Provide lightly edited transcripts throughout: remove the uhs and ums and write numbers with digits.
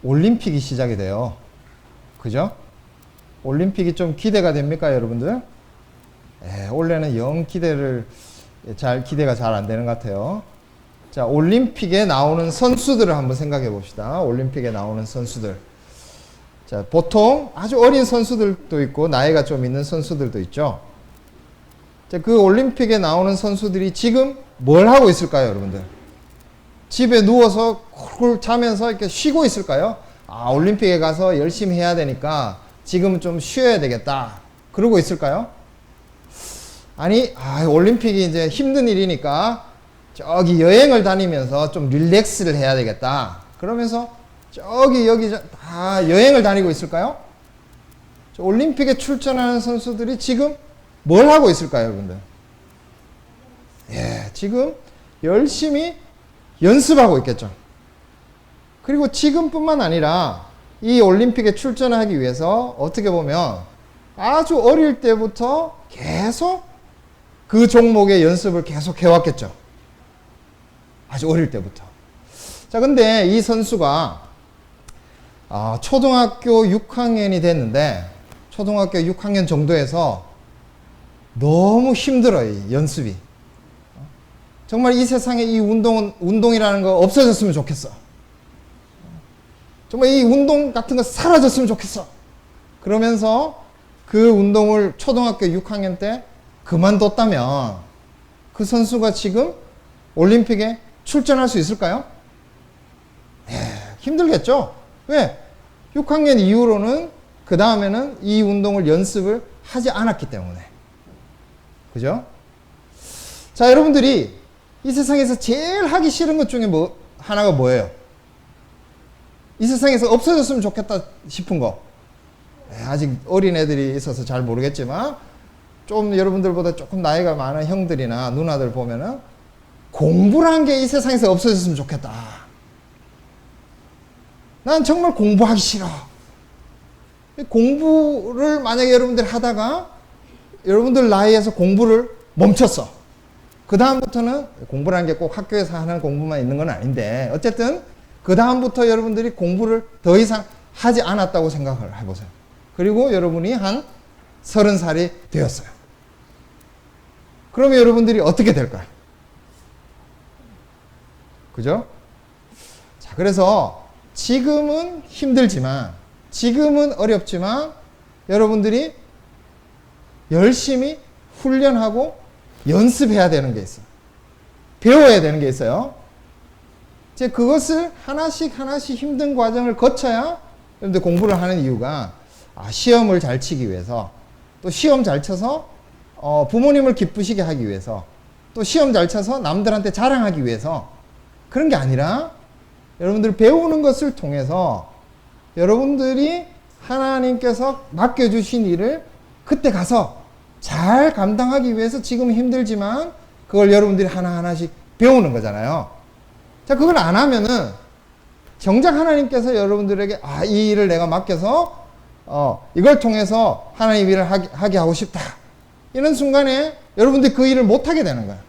올림픽이 시작이 돼요. 그죠? 올림픽이 좀 기대가 됩니까, 여러분들? 올해는 영 기대가 잘 안 되는 것 같아요. 자, 올림픽에 나오는 선수들을 한번 생각해 봅시다. 올림픽에 나오는 선수들. 자, 보통 아주 어린 선수들도 있고, 나이가 좀 있는 선수들도 있죠. 자, 그 올림픽에 나오는 선수들이 지금 뭘 하고 있을까요, 여러분들? 집에 누워서 쿨쿨 자면서 이렇게 쉬고 있을까요? 아, 올림픽에 가서 열심히 해야 되니까 지금은 좀 쉬어야 되겠다. 그러고 있을까요? 아니, 올림픽이 이제 힘든 일이니까 저기 여행을 다니면서 좀 릴렉스를 해야 되겠다. 그러면서 저기 여기 다 여행을 다니고 있을까요? 올림픽에 출전하는 선수들이 지금 뭘 하고 있을까요, 여러분들? 지금 열심히 연습하고 있겠죠. 그리고 지금뿐만 아니라 이 올림픽에 출전하기 위해서 어떻게 보면 아주 어릴 때부터 계속 그 종목의 연습을 계속 해왔겠죠. 아주 어릴 때부터. 자, 근데 이 선수가 초등학교 6학년이 됐는데, 초등학교 6학년 정도에서 너무 힘들어요, 이 연습이. 정말 이 세상에 이 운동이라는 거 없어졌으면 좋겠어. 정말 이 운동 같은 거 사라졌으면 좋겠어. 그러면서 그 운동을 초등학교 6학년 때 그만뒀다면 그 선수가 지금 올림픽에 출전할 수 있을까요? 힘들겠죠? 왜? 6학년 이후로는 그 다음에는 이 운동을 연습을 하지 않았기 때문에. 그죠? 자, 여러분들이 이 세상에서 제일 하기 싫은 것 중에 하나가 뭐예요? 이 세상에서 없어졌으면 좋겠다 싶은 거. 아직 어린 애들이 있어서 잘 모르겠지만, 좀 여러분들보다 조금 나이가 많은 형들이나 누나들 보면은, 공부란 게 이 세상에서 없어졌으면 좋겠다. 난 정말 공부하기 싫어. 공부를 만약에 여러분들 하다가, 여러분들 나이에서 공부를 멈췄어. 그 다음부터는 공부라는 게 꼭 학교에서 하는 공부만 있는 건 아닌데, 어쨌든 그 다음부터 여러분들이 공부를 더 이상 하지 않았다고 생각을 해보세요. 그리고 여러분이 한 30살이 되었어요. 그러면 여러분들이 어떻게 될까요? 그죠? 자, 그래서 지금은 힘들지만, 지금은 어렵지만, 여러분들이 열심히 훈련하고 연습해야 되는 게 있어요. 배워야 되는 게 있어요. 이제 그것을 하나씩 힘든 과정을 거쳐야 여러분들 공부를 하는 이유가, 시험을 잘 치기 위해서, 또 시험 잘 쳐서 부모님을 기쁘시게 하기 위해서, 또 시험 잘 쳐서 남들한테 자랑하기 위해서, 그런 게 아니라 여러분들 배우는 것을 통해서 여러분들이 하나님께서 맡겨주신 일을 그때 가서 잘 감당하기 위해서 지금 힘들지만 그걸 여러분들이 하나하나씩 배우는 거잖아요. 자, 그걸 안 하면은 정작 하나님께서 여러분들에게 이 일을 내가 맡겨서 이걸 통해서 하나님 일을 하게 하고 싶다. 이런 순간에 여러분들이 그 일을 못 하게 되는 거예요.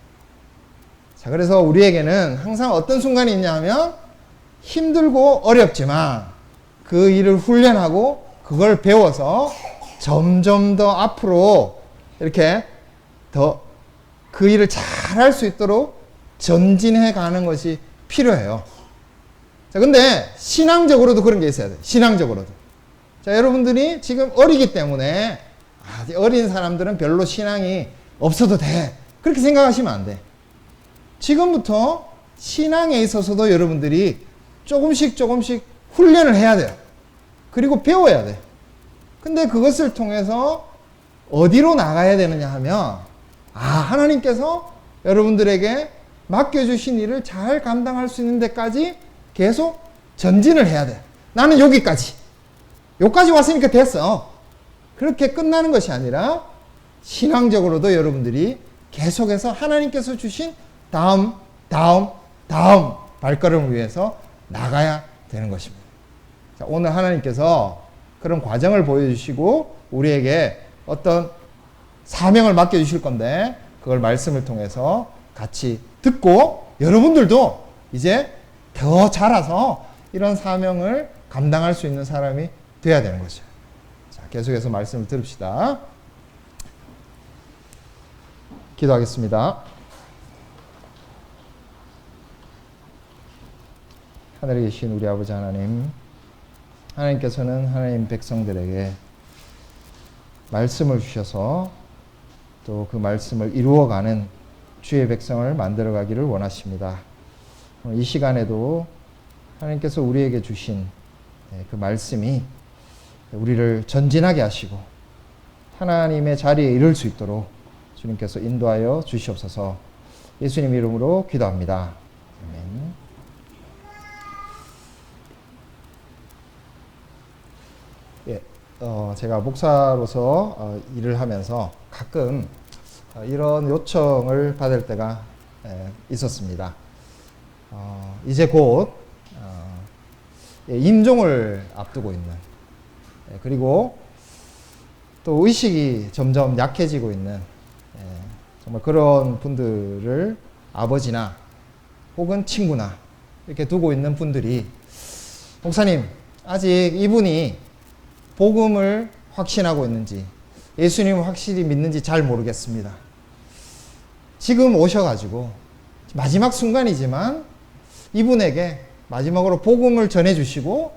자, 그래서 우리에게는 항상 어떤 순간이 있냐 하면 힘들고 어렵지만 그 일을 훈련하고 그걸 배워서 점점 더 앞으로 이렇게 더 그 일을 잘 할 수 있도록 전진해 가는 것이 필요해요. 자, 근데 신앙적으로도 그런 게 있어야 돼요. 신앙적으로도. 자, 여러분들이 지금 어리기 때문에 어린 사람들은 별로 신앙이 없어도 돼. 그렇게 생각하시면 안 돼. 지금부터 신앙에 있어서도 여러분들이 조금씩 훈련을 해야 돼요. 그리고 배워야 돼. 근데 그것을 통해서 어디로 나가야 되느냐 하면, 하나님께서 여러분들에게 맡겨주신 일을 잘 감당할 수 있는 데까지 계속 전진을 해야 돼. 나는 여기까지 왔으니까 됐어. 그렇게 끝나는 것이 아니라 신앙적으로도 여러분들이 계속해서 하나님께서 주신 다음 발걸음을 위해서 나가야 되는 것입니다. 자, 오늘 하나님께서 그런 과정을 보여주시고 우리에게 어떤 사명을 맡겨주실 건데, 그걸 말씀을 통해서 같이 듣고 여러분들도 이제 더 자라서 이런 사명을 감당할 수 있는 사람이 돼야 되는 거죠. 자, 계속해서 말씀을 들읍시다. 기도하겠습니다. 하늘에 계신 우리 아버지 하나님, 하나님께서는 하나님 백성들에게 말씀을 주셔서 또 그 말씀을 이루어가는 주의 백성을 만들어가기를 원하십니다. 이 시간에도 하나님께서 우리에게 주신 그 말씀이 우리를 전진하게 하시고 하나님의 자리에 이를 수 있도록 주님께서 인도하여 주시옵소서. 예수님 이름으로 기도합니다. 아멘. 예, 제가 목사로서 일을 하면서 가끔 이런 요청을 받을 때가 있었습니다. 이제 곧 임종을 앞두고 있는, 그리고 또 의식이 점점 약해지고 있는 정말 그런 분들을 아버지나 혹은 친구나 이렇게 두고 있는 분들이, 목사님 아직 이분이 복음을 확신하고 있는지 예수님을 확실히 믿는지 잘 모르겠습니다. 지금 오셔가지고 마지막 순간이지만 이분에게 마지막으로 복음을 전해주시고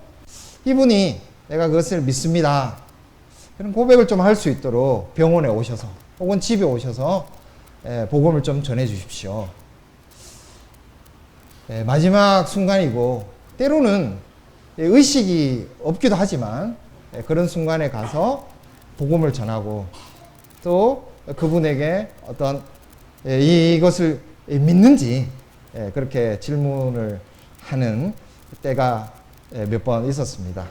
이분이 내가 그것을 믿습니다, 그런 고백을 좀 할 수 있도록 병원에 오셔서 혹은 집에 오셔서 복음을 좀 전해주십시오. 마지막 순간이고 때로는 의식이 없기도 하지만 그런 순간에 가서 복음을 전하고 또 그분에게 어떤 이것을 믿는지 그렇게 질문을 하는 때가 몇 번 있었습니다.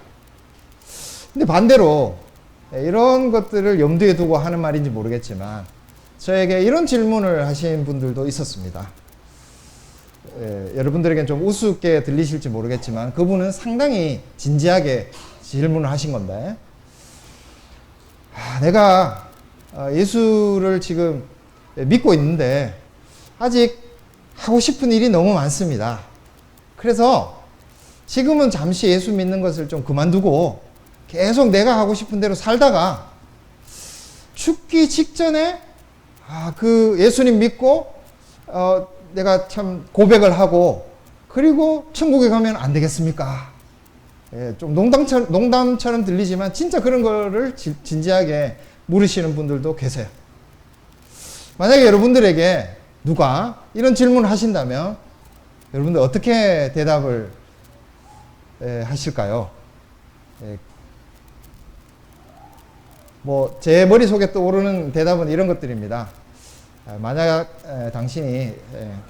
근데 반대로 이런 것들을 염두에 두고 하는 말인지 모르겠지만 저에게 이런 질문을 하신 분들도 있었습니다. 여러분들에겐 좀 우습게 들리실지 모르겠지만 그분은 상당히 진지하게 질문을 하신 건데, 내가 예수를 지금 믿고 있는데 아직 하고 싶은 일이 너무 많습니다. 그래서 지금은 잠시 예수 믿는 것을 좀 그만두고 계속 내가 하고 싶은 대로 살다가 죽기 직전에 그 예수님 믿고 내가 참 고백을 하고 그리고 천국에 가면 안 되겠습니까? 좀 농담처럼 들리지만 진짜 그런 거를 진지하게 물으시는 분들도 계세요. 만약에 여러분들에게 누가 이런 질문을 하신다면 여러분들 어떻게 대답을 하실까요? 제 머릿속에 떠오르는 대답은 이런 것들입니다. 만약 당신이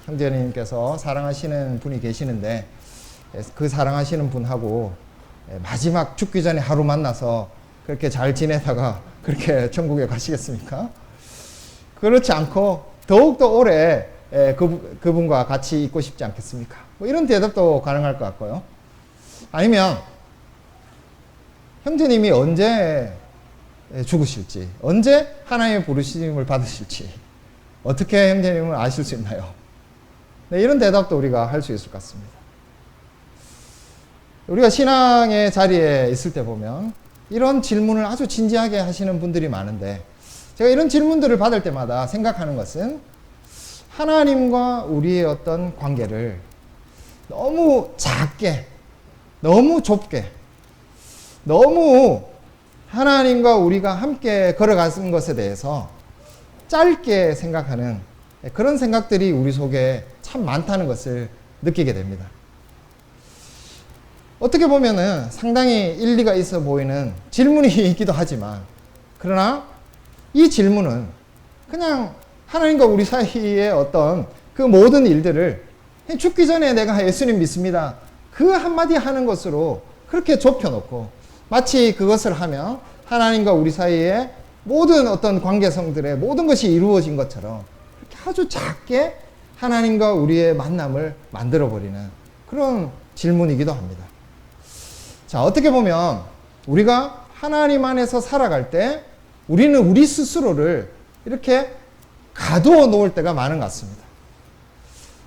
형제님께서 사랑하시는 분이 계시는데 그 사랑하시는 분하고 마지막 죽기 전에 하루 만나서 그렇게 잘 지내다가 그렇게 천국에 가시겠습니까? 그렇지 않고 더욱더 오래 그분과 같이 있고 싶지 않겠습니까? 이런 대답도 가능할 것 같고요. 아니면 형제님이 언제 죽으실지, 언제 하나님의 부르심을 받으실지 어떻게 형제님은 아실 수 있나요? 네, 이런 대답도 우리가 할 수 있을 것 같습니다. 우리가 신앙의 자리에 있을 때 보면 이런 질문을 아주 진지하게 하시는 분들이 많은데, 제가 이런 질문들을 받을 때마다 생각하는 것은 하나님과 우리의 어떤 관계를 너무 작게, 너무 좁게, 너무 하나님과 우리가 함께 걸어가는 것에 대해서 짧게 생각하는 그런 생각들이 우리 속에 참 많다는 것을 느끼게 됩니다. 어떻게 보면은 상당히 일리가 있어 보이는 질문이기도 하지만, 그러나 이 질문은 그냥 하나님과 우리 사이의 어떤 그 모든 일들을 죽기 전에 내가 예수님 믿습니다, 그 한마디 하는 것으로 그렇게 좁혀놓고 마치 그것을 하면 하나님과 우리 사이의 모든 어떤 관계성들의 모든 것이 이루어진 것처럼 그렇게 아주 작게 하나님과 우리의 만남을 만들어버리는 그런 질문이기도 합니다. 자, 어떻게 보면 우리가 하나님 안에서 살아갈 때 우리는 우리 스스로를 이렇게 가두어 놓을 때가 많은 것 같습니다.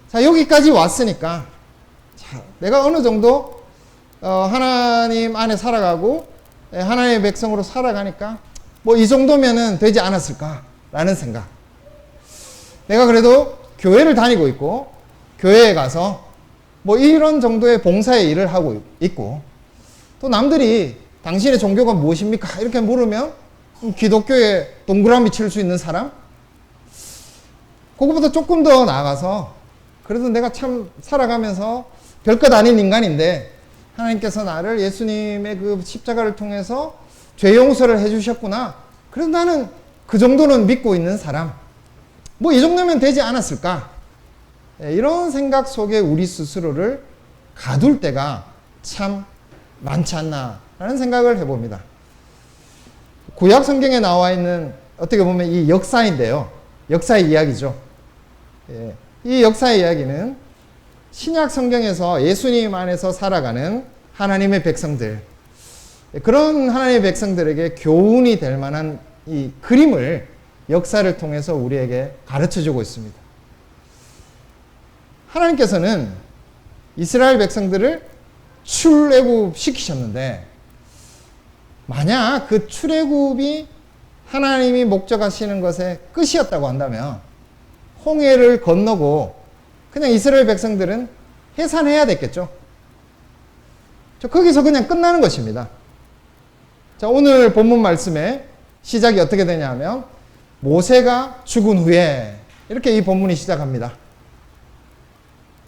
자, 여기까지 왔으니까 자, 내가 어느 정도 하나님 안에 살아가고 하나님의 백성으로 살아가니까 뭐 이 정도면은 되지 않았을까라는 생각. 내가 그래도 교회를 다니고 있고 교회에 가서 뭐 이런 정도의 봉사의 일을 하고 있고 또 남들이 당신의 종교가 무엇입니까? 이렇게 물으면 기독교에 동그라미 칠 수 있는 사람? 그거보다 조금 더 나아가서 그래도 내가 참 살아가면서 별것 아닌 인간인데 하나님께서 나를 예수님의 그 십자가를 통해서 죄 용서를 해주셨구나. 그래서 나는 그 정도는 믿고 있는 사람. 뭐 이 정도면 되지 않았을까? 이런 생각 속에 우리 스스로를 가둘 때가 참 많지 않나라는 생각을 해봅니다. 구약 성경에 나와 있는 어떻게 보면 이 역사인데요. 역사의 이야기죠. 이 역사의 이야기는 신약 성경에서 예수님 안에서 살아가는 하나님의 백성들, 그런 하나님의 백성들에게 교훈이 될 만한 이 그림을 역사를 통해서 우리에게 가르쳐주고 있습니다. 하나님께서는 이스라엘 백성들을 출애굽 시키셨는데 만약 그 출애굽이 하나님이 목적하시는 것의 끝이었다고 한다면 홍해를 건너고 그냥 이스라엘 백성들은 해산해야 됐겠죠. 거기서 그냥 끝나는 것입니다. 자, 오늘 본문 말씀의 시작이 어떻게 되냐면 모세가 죽은 후에 이렇게 이 본문이 시작합니다.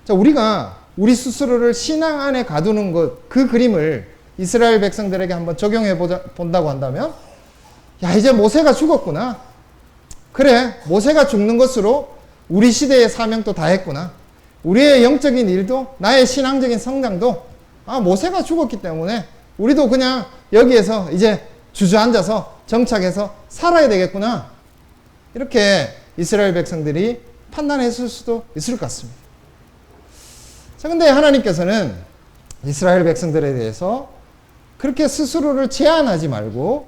자, 우리가 우리 스스로를 신앙 안에 가두는 것, 그 그림을 이스라엘 백성들에게 한번 적용해 본다고 한다면 야, 이제 모세가 죽었구나. 그래, 모세가 죽는 것으로 우리 시대의 사명도 다 했구나. 우리의 영적인 일도 나의 신앙적인 성장도 모세가 죽었기 때문에 우리도 그냥 여기에서 이제 주저앉아서 정착해서 살아야 되겠구나. 이렇게 이스라엘 백성들이 판단했을 수도 있을 것 같습니다. 자, 근데 하나님께서는 이스라엘 백성들에 대해서 그렇게 스스로를 제한하지 말고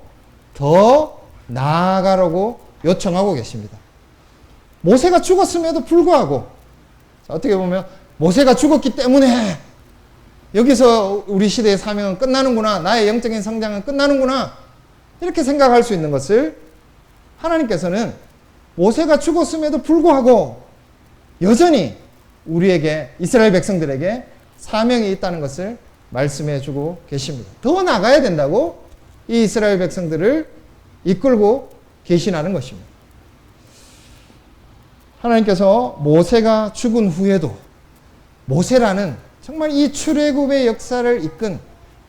더 나아가라고 요청하고 계십니다. 모세가 죽었음에도 불구하고 어떻게 보면 모세가 죽었기 때문에 여기서 우리 시대의 사명은 끝나는구나. 나의 영적인 성장은 끝나는구나. 이렇게 생각할 수 있는 것을 하나님께서는 모세가 죽었음에도 불구하고 여전히 우리에게 이스라엘 백성들에게 사명이 있다는 것을 말씀해 주고 계십니다. 더 나가야 된다고 이 이스라엘 백성들을 이끌고 계시라는 것입니다. 하나님께서 모세가 죽은 후에도 모세라는 정말 이 출애굽의 역사를 이끈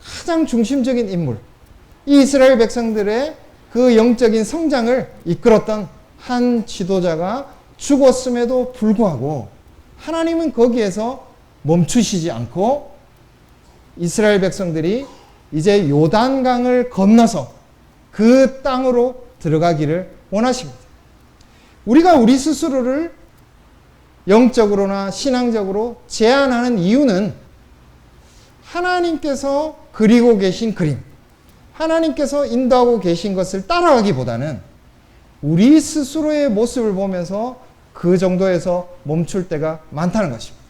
가장 중심적인 인물, 이 이스라엘 백성들의 그 영적인 성장을 이끌었던 한 지도자가 죽었음에도 불구하고 하나님은 거기에서 멈추시지 않고 이스라엘 백성들이 이제 요단강을 건너서 그 땅으로 들어가기를 원하십니다. 우리가 우리 스스로를 영적으로나 신앙적으로 제한하는 이유는 하나님께서 그리고 계신 그림, 하나님께서 인도하고 계신 것을 따라가기보다는 우리 스스로의 모습을 보면서 그 정도에서 멈출 때가 많다는 것입니다.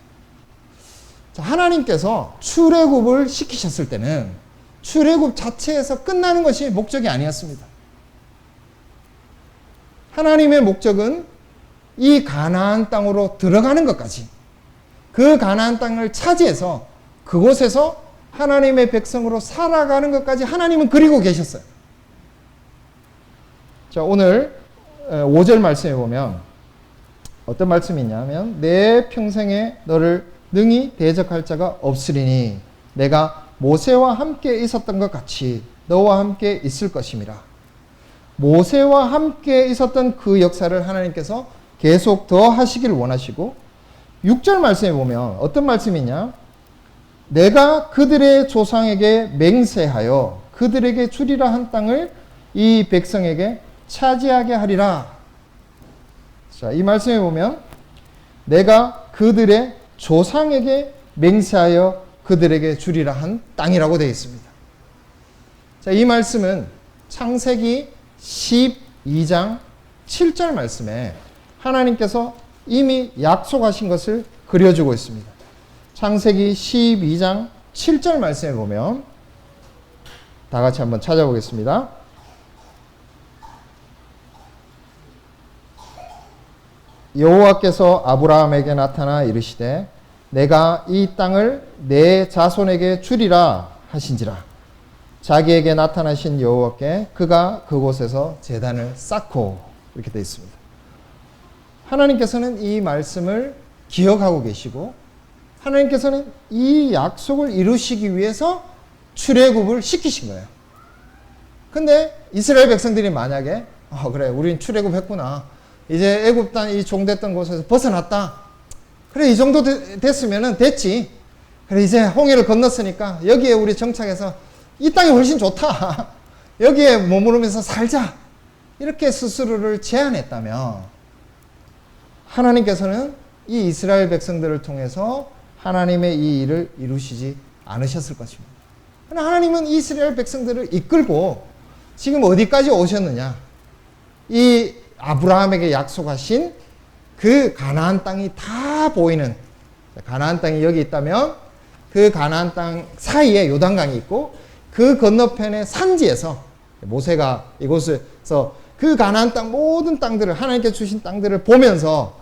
자, 하나님께서 출애굽을 시키셨을 때는 출애굽 자체에서 끝나는 것이 목적이 아니었습니다. 하나님의 목적은 이 가나안 땅으로 들어가는 것까지, 그 가나안 땅을 차지해서 그곳에서 하나님의 백성으로 살아가는 것까지 하나님은 그리고 계셨어요. 자, 오늘 5절 말씀에 보면 어떤 말씀이 있냐면 내 평생에 너를 능히 대적할 자가 없으리니 내가 모세와 함께 있었던 것 같이 너와 함께 있을 것임이라. 모세와 함께 있었던 그 역사를 하나님께서 계속 더 하시길 원하시고 6절 말씀에 보면 어떤 말씀이냐? 내가 그들의 조상에게 맹세하여 그들에게 주리라 한 땅을 이 백성에게 차지하게 하리라. 자, 이 말씀에 보면 내가 그들의 조상에게 맹세하여 그들에게 주리라 한 땅이라고 되어 있습니다. 자, 이 말씀은 창세기 12장 7절 말씀에 하나님께서 이미 약속하신 것을 그려주고 있습니다. 창세기 12장 7절 말씀에 보면 다 같이 한번 찾아보겠습니다. 여호와께서 아브라함에게 나타나 이르시되 내가 이 땅을 내 자손에게 주리라 하신지라. 자기에게 나타나신 여호와께 그가 그곳에서 제단을 쌓고, 이렇게 되어 있습니다. 하나님께서는 이 말씀을 기억하고 계시고 하나님께서는 이 약속을 이루시기 위해서 출애굽을 시키신 거예요. 근데 이스라엘 백성들이 만약에 그래 우린 출애굽했구나, 이제 애굽 땅 이 종됐던 곳에서 벗어났다, 그래 이 정도 됐으면은 됐지, 그래 이제 홍해를 건넜으니까 여기에 우리 정착해서 이 땅이 훨씬 좋다, 여기에 머무르면서 살자, 이렇게 스스로를 제안했다면 하나님께서는 이 이스라엘 백성들을 통해서 하나님의 이 일을 이루시지 않으셨을 것입니다. 하나님은 이스라엘 백성들을 이끌고 지금 어디까지 오셨느냐, 이 아브라함에게 약속하신 그 가나안 땅이 다 보이는, 가나안 땅이 여기 있다면 그 가나안 땅 사이에 요단강이 있고 그 건너편의 산지에서 모세가 이곳에서 그 가나안 땅 모든 땅들을, 하나님께 주신 땅들을 보면서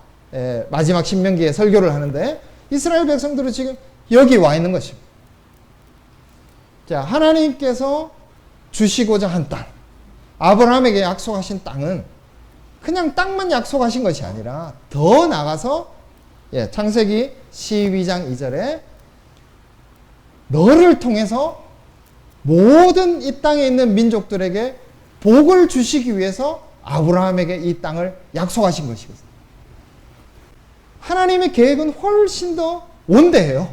마지막 신명기에 설교를 하는데 이스라엘 백성들은 지금 여기 와 있는 것입니다. 자, 하나님께서 주시고자 한 땅, 아브라함에게 약속하신 땅은 그냥 땅만 약속하신 것이 아니라 더 나가서 창세기 12장 2절에 너를 통해서 모든 이 땅에 있는 민족들에게 복을 주시기 위해서 아브라함에게 이 땅을 약속하신 것이거든요. 하나님의 계획은 훨씬 더 원대해요.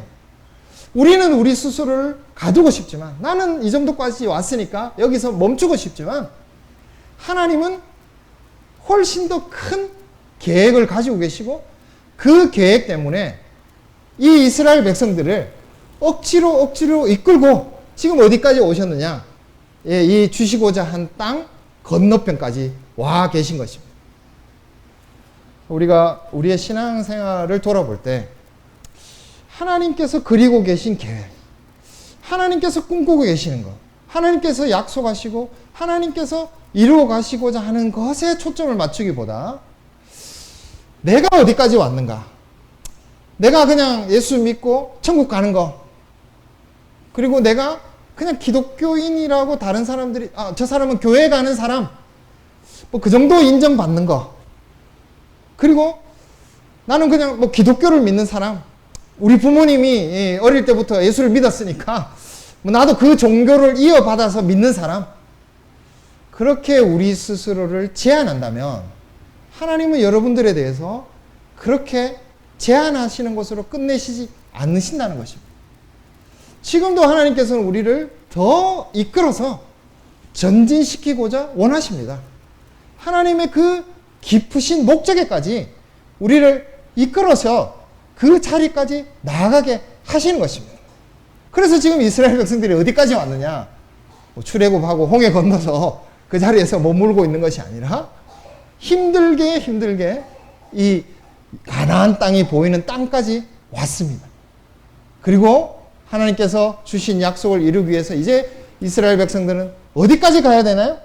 우리는 우리 스스로를 가두고 싶지만, 나는 이 정도까지 왔으니까 여기서 멈추고 싶지만, 하나님은 훨씬 더 큰 계획을 가지고 계시고 그 계획 때문에 이 이스라엘 백성들을 억지로 이끌고 지금 어디까지 오셨느냐, 이 주시고자 한 땅 건너편까지 와 계신 것입니다. 우리가 우리의 신앙생활을 돌아볼 때 하나님께서 그리고 계신 계획, 하나님께서 꿈꾸고 계시는 것, 하나님께서 약속하시고 하나님께서 이루어 가시고자 하는 것에 초점을 맞추기보다 내가 어디까지 왔는가, 내가 그냥 예수 믿고 천국 가는 거, 그리고 내가 그냥 기독교인이라고 다른 사람들이 저 사람은 교회 가는 사람, 뭐 그 정도 인정받는 거, 그리고 나는 그냥 뭐 기독교를 믿는 사람, 우리 부모님이 어릴 때부터 예수를 믿었으니까 뭐 나도 그 종교를 이어받아서 믿는 사람, 그렇게 우리 스스로를 제한한다면 하나님은 여러분들에 대해서 그렇게 제한하시는 것으로 끝내시지 않으신다는 것입니다. 지금도 하나님께서는 우리를 더 이끌어서 전진시키고자 원하십니다. 하나님의 그 깊으신 목적에까지 우리를 이끌어서 그 자리까지 나아가게 하시는 것입니다. 그래서 지금 이스라엘 백성들이 어디까지 왔느냐, 출애굽하고 홍해 건너서 그 자리에서 머물고 있는 것이 아니라 힘들게 이 가나안 땅이 보이는 땅까지 왔습니다. 그리고 하나님께서 주신 약속을 이루기 위해서 이제 이스라엘 백성들은 어디까지 가야 되나요?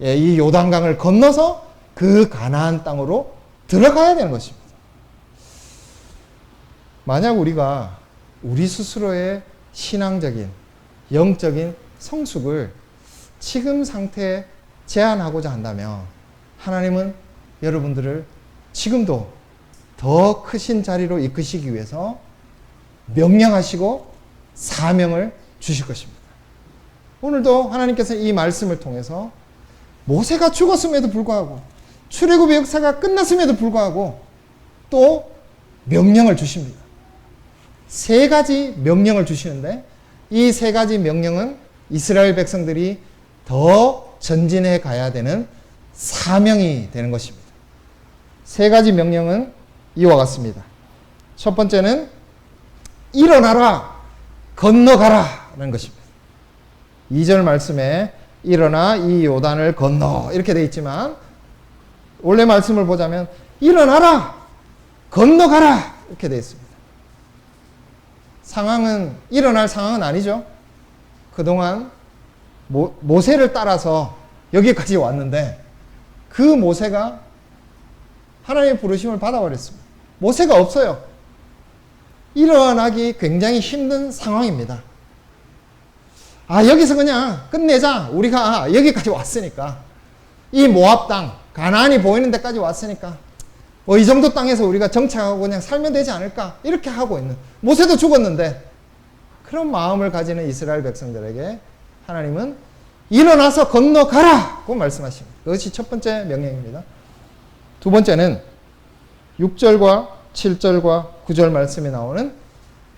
이 요단강을 건너서 그 가나안 땅으로 들어가야 되는 것입니다. 만약 우리가 우리 스스로의 신앙적인, 영적인 성숙을 지금 상태에 제한하고자 한다면 하나님은 여러분들을 지금도 더 크신 자리로 이끄시기 위해서 명령하시고 사명을 주실 것입니다. 오늘도 하나님께서 이 말씀을 통해서 모세가 죽었음에도 불구하고 출애굽의 역사가 끝났음에도 불구하고 또 명령을 주십니다. 세 가지 명령을 주시는데 이 세 가지 명령은 이스라엘 백성들이 더 전진해 가야 되는 사명이 되는 것입니다. 세 가지 명령은 이와 같습니다. 첫 번째는 일어나라, 건너가라 라는 것입니다. 2절 말씀에 일어나 이 요단을 건너 이렇게 되어 있지만 원래 말씀을 보자면 일어나라, 건너가라 이렇게 되어 있습니다. 상황은, 일어날 상황은 아니죠. 그동안 모세를 따라서 여기까지 왔는데 그 모세가 하나님의 부르심을 받아버렸습니다. 모세가 없어요. 일어나기 굉장히 힘든 상황입니다. 여기서 그냥 끝내자. 우리가 여기까지 왔으니까. 이 모압 땅, 가나안이 보이는 데까지 왔으니까 이 정도 땅에서 우리가 정착하고 그냥 살면 되지 않을까? 이렇게 하고 있는, 모세도 죽었는데 그런 마음을 가지는 이스라엘 백성들에게 하나님은 일어나서 건너가라고 말씀하십니다. 그것이 첫 번째 명령입니다. 두 번째는 6절과 7절과 9절 말씀에 나오는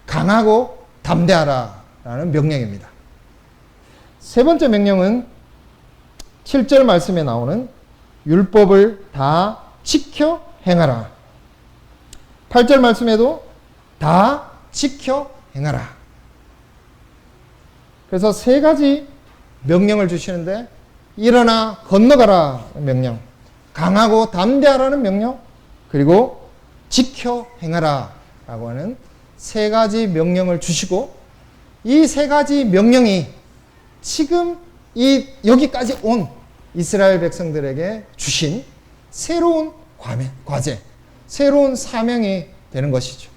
강하고 담대하라라는 명령입니다. 세 번째 명령은 7절 말씀에 나오는 율법을 다 지켜 행하라. 8절 말씀에도 다 지켜 행하라. 그래서 세 가지 명령을 주시는데, 일어나 건너가라 명령, 강하고 담대하라는 명령, 그리고 지켜 행하라 라고 하는 세 가지 명령을 주시고, 이 세 가지 명령이 지금 여기까지 온 이스라엘 백성들에게 주신 새로운 과제, 새로운 사명이 되는 것이죠.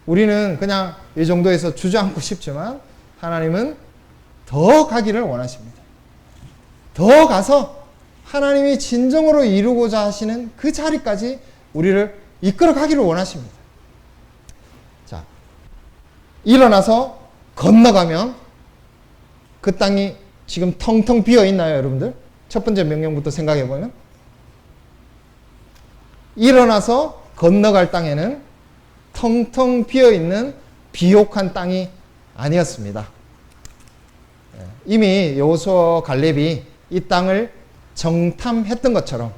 우리는 그냥 이 정도에서 주저앉고 싶지만 하나님은 더 가기를 원하십니다. 더 가서 하나님이 진정으로 이루고자 하시는 그 자리까지 우리를 이끌어 가기를 원하십니다. 자, 일어나서 건너가면 그 땅이 지금 텅텅 비어 있나요, 여러분들? 첫 번째 명령부터 생각해 보면, 일어나서 건너갈 땅에는 텅텅 비어 있는 비옥한 땅이 아니었습니다. 이미 여호수아와 갈렙이 이 땅을 정탐했던 것처럼,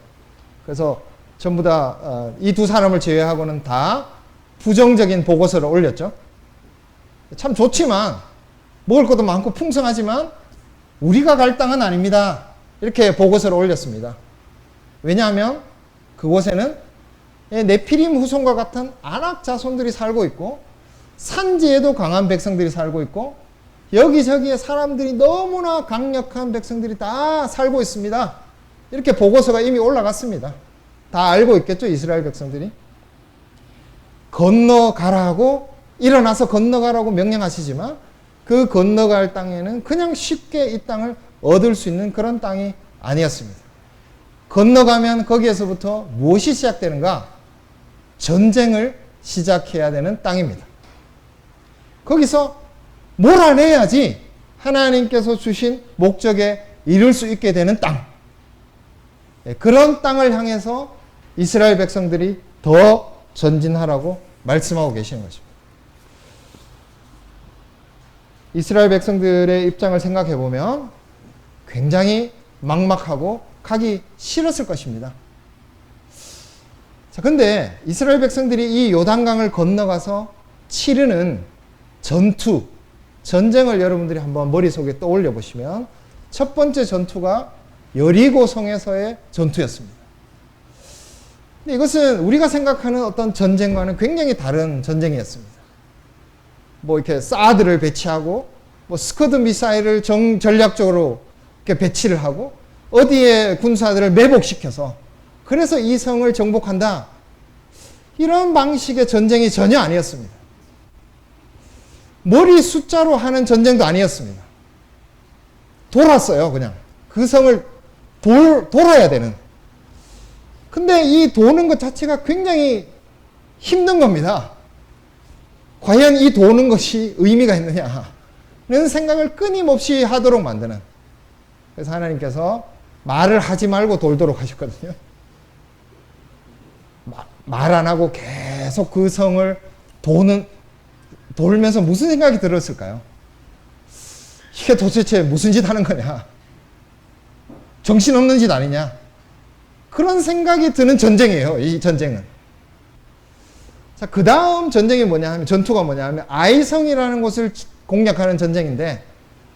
그래서 전부 다 이 두 사람을 제외하고는 다 부정적인 보고서를 올렸죠. 참 좋지만, 먹을 것도 많고 풍성하지만 우리가 갈 땅은 아닙니다. 이렇게 보고서를 올렸습니다. 왜냐하면 그곳에는 네피림 후손과 같은 아낙 자손들이 살고 있고, 산지에도 강한 백성들이 살고 있고, 여기저기에 사람들이 너무나 강력한 백성들이 다 살고 있습니다. 이렇게 보고서가 이미 올라갔습니다. 다 알고 있겠죠, 이스라엘 백성들이. 건너가라고, 일어나서 건너가라고 명령하시지만 그 건너갈 땅에는 그냥 쉽게 이 땅을 얻을 수 있는 그런 땅이 아니었습니다. 건너가면 거기에서부터 무엇이 시작되는가? 전쟁을 시작해야 되는 땅입니다. 거기서 몰아내야지 하나님께서 주신 목적에 이룰 수 있게 되는 땅. 그런 땅을 향해서 이스라엘 백성들이 더 전진하라고 말씀하고 계시는 것입니다. 이스라엘 백성들의 입장을 생각해 보면 굉장히 막막하고 가기 싫었을 것입니다. 자, 근데 이스라엘 백성들이 이 요단강을 건너가서 치르는 전쟁을 여러분들이 한번 머릿속에 떠올려 보시면, 첫 번째 전투가 여리고 성에서의 전투였습니다. 근데 이것은 우리가 생각하는 어떤 전쟁과는 굉장히 다른 전쟁이었습니다. 이렇게 사드를 배치하고, 스커드 미사일을 전략적으로 이렇게 배치를 하고, 어디에 군사들을 매복시켜서 그래서 이 성을 정복한다, 이런 방식의 전쟁이 전혀 아니었습니다. 머리 숫자로 하는 전쟁도 아니었습니다. 돌았어요, 그냥. 그 성을 돌아야 되는. 근데 이 도는 것 자체가 굉장히 힘든 겁니다. 과연 이 도는 것이 의미가 있느냐는 생각을 끊임없이 하도록 만드는. 그래서 하나님께서 말을 하지 말고 돌도록 하셨거든요. 말 안 하고 계속 그 성을 돌면서 무슨 생각이 들었을까요? 이게 도대체 무슨 짓 하는 거냐? 정신없는 짓 아니냐? 그런 생각이 드는 전쟁이에요, 이 전쟁은. 자, 그 다음 전쟁이 뭐냐 하면, 전투가 뭐냐 하면 아이성이라는 곳을 공략하는 전쟁인데,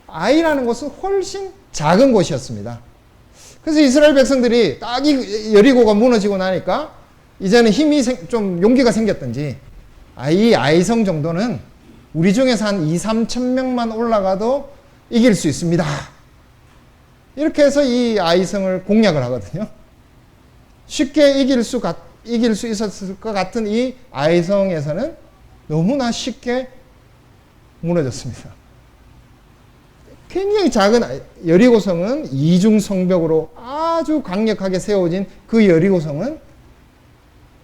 아이라는 곳은 훨씬 작은 곳이었습니다. 그래서 이스라엘 백성들이 딱 이 여리고가 무너지고 나니까 이제는 힘이 좀 용기가 생겼던지, 이 아이성 정도는 우리 중에서 한 2, 3천 명만 올라가도 이길 수 있습니다. 이렇게 해서 이 아이성을 공략을 하거든요. 쉽게 이길 수 있었을 것 같은 이 아이성에서는 너무나 쉽게 무너졌습니다. 굉장히 작은 여리고성은 이중성벽으로 아주 강력하게 세워진 그 여리고성은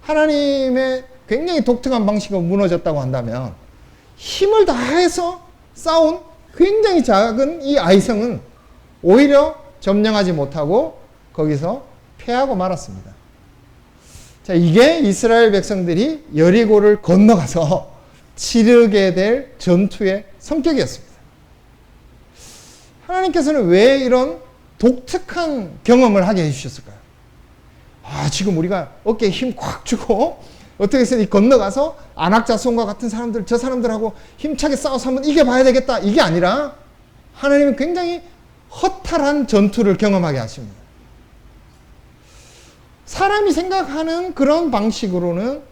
하나님의 굉장히 독특한 방식으로 무너졌다고 한다면 힘을 다해서 싸운 굉장히 작은 이 아이성은 오히려 점령하지 못하고 거기서 패하고 말았습니다. 자, 이게 이스라엘 백성들이 여리고를 건너가서 치르게 될 전투의 성격이었습니다. 하나님께서는 왜 이런 독특한 경험을 하게 해주셨을까요? 지금 우리가 어깨에 힘 꽉 주고 어떻게 해서 건너가서 안악자손과 같은 사람들, 저 사람들하고 힘차게 싸워서 한번 이겨봐야 되겠다. 이게 아니라 하나님은 굉장히 허탈한 전투를 경험하게 하십니다. 사람이 생각하는 그런 방식으로는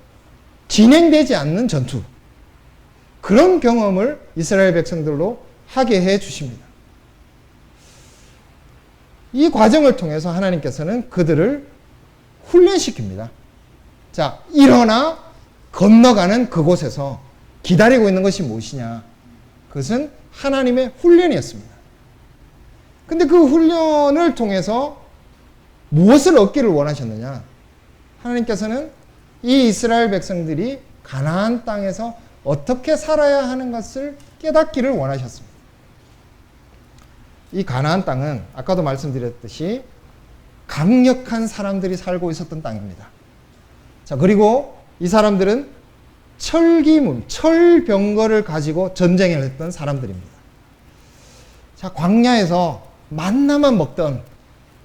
진행되지 않는 전투. 그런 경험을 이스라엘 백성들로 하게 해 주십니다. 이 과정을 통해서 하나님께서는 그들을 훈련시킵니다. 자, 일어나 건너가는 그곳에서 기다리고 있는 것이 무엇이냐? 그것은 하나님의 훈련이었습니다. 근데 그 훈련을 통해서 무엇을 얻기를 원하셨느냐? 하나님께서는 이 이스라엘 백성들이 가나안 땅에서 어떻게 살아야 하는 것을 깨닫기를 원하셨습니다. 이 가나안 땅은 아까도 말씀드렸듯이 강력한 사람들이 살고 있었던 땅입니다. 자, 그리고 이 사람들은 철기문, 철병거를 가지고 전쟁을 했던 사람들입니다. 자, 광야에서 만나만 먹던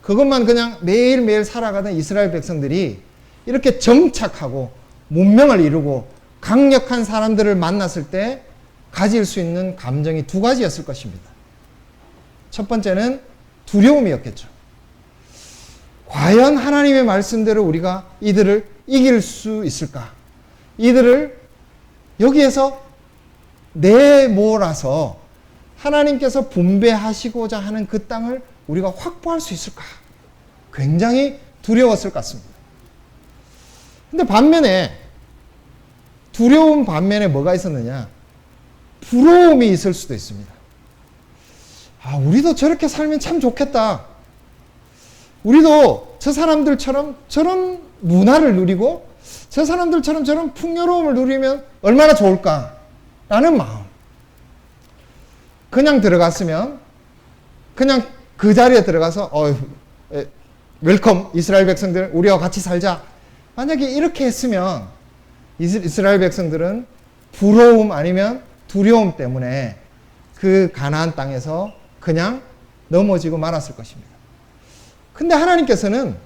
그것만 그냥 매일매일 살아가던 이스라엘 백성들이 이렇게 정착하고 문명을 이루고 강력한 사람들을 만났을 때 가질 수 있는 감정이 두 가지였을 것입니다. 첫 번째는 두려움이었겠죠. 과연 하나님의 말씀대로 우리가 이들을 이길 수 있을까? 이들을 여기에서 내몰아서 하나님께서 분배하시고자 하는 그 땅을 우리가 확보할 수 있을까? 굉장히 두려웠을 것 같습니다. 근데 반면에 두려움 반면에 뭐가 있었느냐? 부러움이 있을 수도 있습니다. 우리도 저렇게 살면 참 좋겠다. 우리도 저 사람들처럼 저런 문화를 누리고 저 사람들처럼 저런 풍요로움을 누리면 얼마나 좋을까라는 마음. 그냥 들어갔으면 그냥 그 자리에 들어가서 웰컴 이스라엘 백성들 우리와 같이 살자. 만약에 이렇게 했으면 이스라엘 백성들은 부러움 아니면 두려움 때문에 그 가나안 땅에서 그냥 넘어지고 말았을 것입니다. 근데 하나님께서는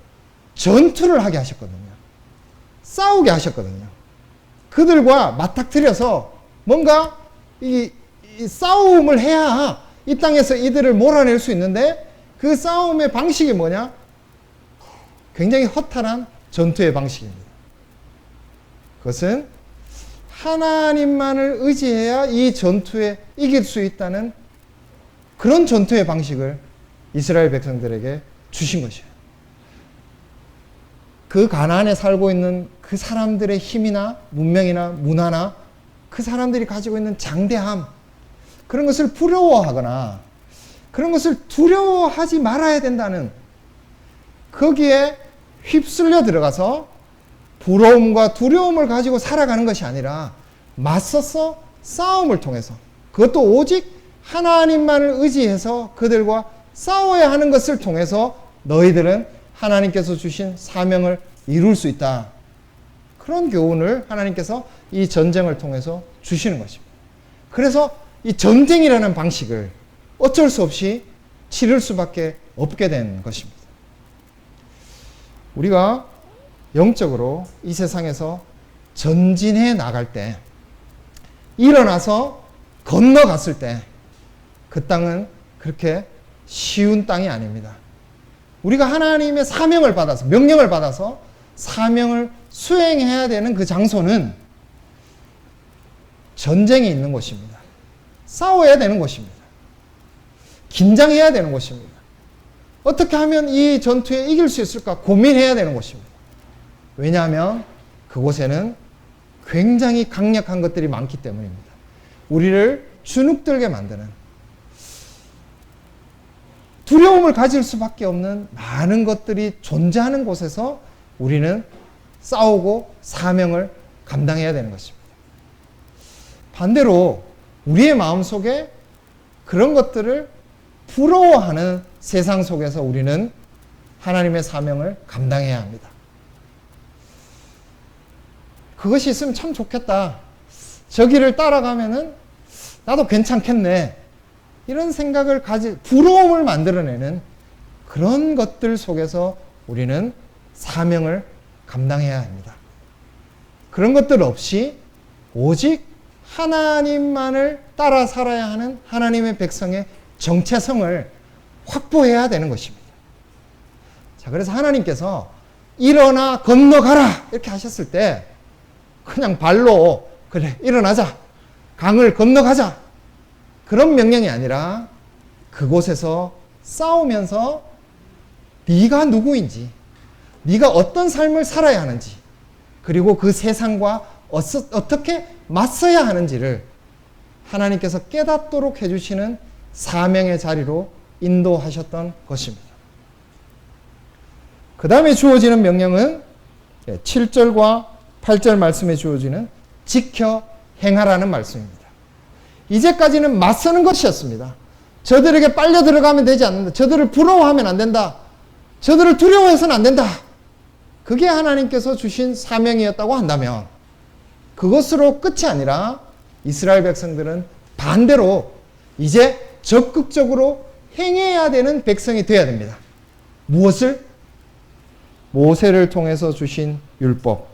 전투를 하게 하셨거든요. 싸우게 하셨거든요. 그들과 맞닥뜨려서 뭔가 이 싸움을 해야 이 땅에서 이들을 몰아낼 수 있는데 그 싸움의 방식이 뭐냐? 굉장히 허탈한 전투의 방식입니다. 그것은 하나님만을 의지해야 이 전투에 이길 수 있다는 그런 전투의 방식을 이스라엘 백성들에게 주신 것이에요. 그 가나안에 살고 있는 그 사람들의 힘이나 문명이나 문화나 그 사람들이 가지고 있는 장대함, 그런 것을 부러워하거나 그런 것을 두려워하지 말아야 된다는, 거기에 휩쓸려 들어가서 부러움과 두려움을 가지고 살아가는 것이 아니라 맞서서 싸움을 통해서, 그것도 오직 하나님만을 의지해서 그들과 싸워야 하는 것을 통해서 너희들은 하나님께서 주신 사명을 이룰 수 있다. 그런 교훈을 하나님께서 이 전쟁을 통해서 주시는 것입니다. 그래서 이 전쟁이라는 방식을 어쩔 수 없이 치를 수밖에 없게 된 것입니다. 우리가 영적으로 이 세상에서 전진해 나갈 때, 일어나서 건너갔을 때 그 땅은 그렇게 쉬운 땅이 아닙니다. 우리가 하나님의 사명을 받아서, 명령을 받아서 사명을 수행해야 되는 그 장소는 전쟁이 있는 곳입니다. 싸워야 되는 것입니다. 긴장해야 되는 것입니다. 어떻게 하면 이 전투에 이길 수 있을까 고민해야 되는 것입니다. 왜냐하면 그곳에는 굉장히 강력한 것들이 많기 때문입니다. 우리를 주눅들게 만드는, 두려움을 가질 수밖에 없는 많은 것들이 존재하는 곳에서 우리는 싸우고 사명을 감당해야 되는 것입니다. 반대로 우리의 마음속에 그런 것들을 부러워하는 세상 속에서 우리는 하나님의 사명을 감당해야 합니다. 그것이 있으면 참 좋겠다. 저 길을 따라가면은 나도 괜찮겠네. 이런 생각을 부러움을 만들어내는 그런 것들 속에서 우리는 사명을 감당해야 합니다. 그런 것들 없이 오직 하나님만을 따라 살아야 하는 하나님의 백성의 정체성을 확보해야 되는 것입니다. 자, 그래서 하나님께서 일어나 건너가라 이렇게 하셨을 때 그냥 발로 그래 일어나자, 강을 건너가자, 그런 명령이 아니라 그곳에서 싸우면서 네가 누구인지, 네가 어떤 삶을 살아야 하는지, 그리고 그 세상과 어떻게 맞서야 하는지를 하나님께서 깨닫도록 해주시는 사명의 자리로 인도하셨던 것입니다. 그 다음에 주어지는 명령은 7절과 8절 말씀에 주어지는 지켜 행하라는 말씀입니다. 이제까지는 맞서는 것이었습니다. 저들에게 빨려 들어가면 되지 않는다. 저들을 부러워하면 안 된다. 저들을 두려워해서는 안 된다. 그게 하나님께서 주신 사명이었다고 한다면 그것으로 끝이 아니라 이스라엘 백성들은 반대로 이제 적극적으로 행해야 되는 백성이 되어야 됩니다. 무엇을? 모세를 통해서 주신 율법.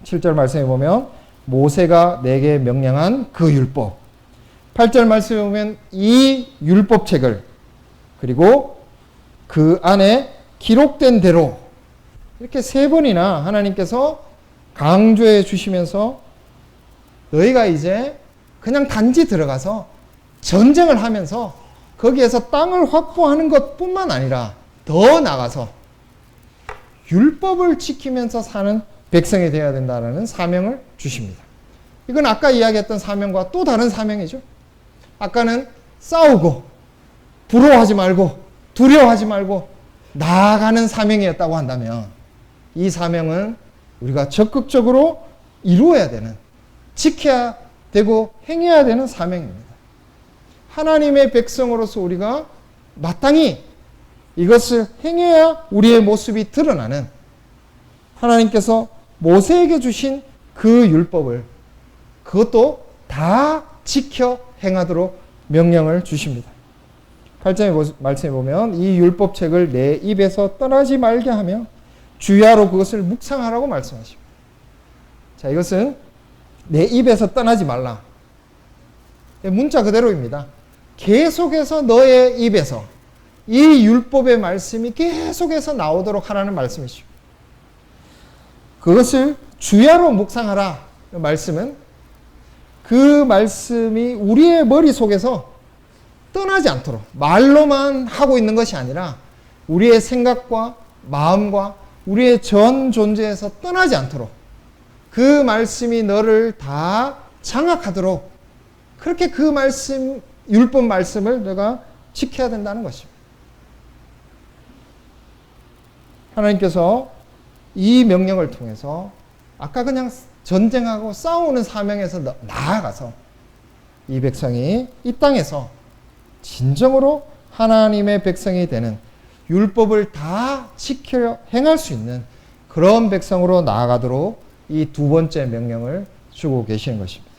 7절 말씀에 보면 모세가 내게 명령한 그 율법. 8절 말씀에 보면 이 율법책을, 그리고 그 안에 기록된 대로, 이렇게 3번이나 하나님께서 강조해 주시면서 너희가 이제 그냥 단지 들어가서 전쟁을 하면서 거기에서 땅을 확보하는 것뿐만 아니라 더 나아가서 율법을 지키면서 사는 백성이 되어야 된다는 사명을 주십니다. 이건 아까 이야기했던 사명과 또 다른 사명이죠. 아까는 싸우고 부러워하지 말고 두려워하지 말고 나아가는 사명이었다고 한다면 이 사명은 우리가 적극적으로 이루어야 되는, 지켜야 되고 행해야 되는 사명입니다. 하나님의 백성으로서 우리가 마땅히 이것을 행해야 우리의 모습이 드러나는, 하나님께서 모세에게 주신 그 율법을 그것도 다 지켜 행하도록 명령을 주십니다. 8절의 말씀에 보면 이 율법책을 내 입에서 떠나지 말게 하며 주야로 그것을 묵상하라고 말씀하십니다. 자, 이것은 내 입에서 떠나지 말라. 문자 그대로입니다. 계속해서 너의 입에서 이 율법의 말씀이 계속해서 나오도록 하라는 말씀이죠. 그것을 주야로 묵상하라. 말씀은 그 말씀이 우리의 머릿속에서 떠나지 않도록 말로만 하고 있는 것이 아니라 우리의 생각과 마음과 우리의 전 존재에서 떠나지 않도록 그 말씀이 너를 다 장악하도록 그렇게 그 말씀, 율법 말씀을 너가 지켜야 된다는 것입니다. 하나님께서 이 명령을 통해서 아까 그냥 전쟁하고 싸우는 사명에서 나아가서 이 백성이 이 땅에서 진정으로 하나님의 백성이 되는, 율법을 다 지켜 행할 수 있는 그런 백성으로 나아가도록 이 두 번째 명령을 주고 계시는 것입니다.